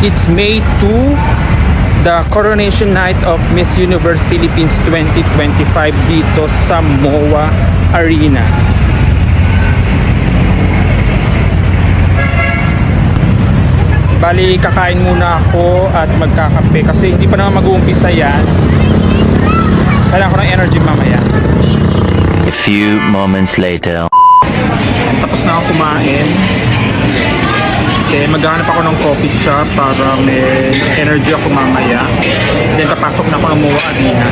It's May 2, the coronation night of Miss Universe Philippines 2025 dito sa MOA Arena. Bali, kakain muna ako at magkakape kasi hindi pa naman mag-uumpisa yan. Kailangan ko ng energy mamaya. A few moments later. Tapos na ako kumain. Okay, maghahanap ako ng coffee shop para may energy ako mamaya. Then papasok na ako ng MOA Arena.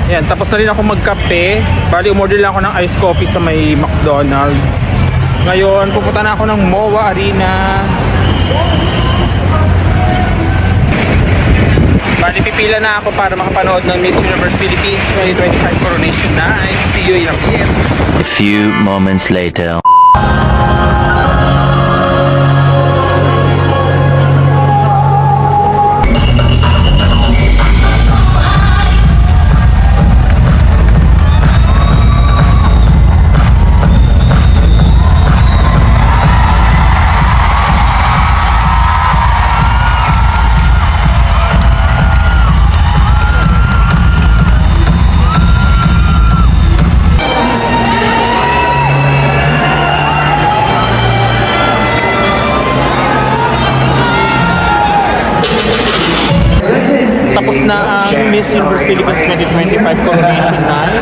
Yan, tapos na rin ako magkape. Bali, umorder lang ako ng iced coffee sa may McDonald's. Ngayon, pupunta na ako ng MOA Arena. Bali, pipila na ako para makapanood ng Miss Universe Philippines 2025 Coronation Night. See you in a bit. A few moments later. Tapos na ang Miss Universe Philippines 2025 Coronation Night.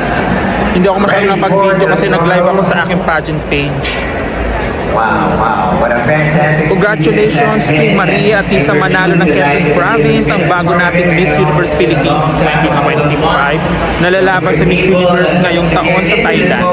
Hindi ako masyadong napag-video kasi nag-live ako sa aking pageant page. Wow, what a fantastic Congratulations kay Maria Atisa Manalo ng Quezon Province, ang bago nating Miss Universe Philippines 2025 na lalaban sa Miss Universe ngayong taon sa Thailand.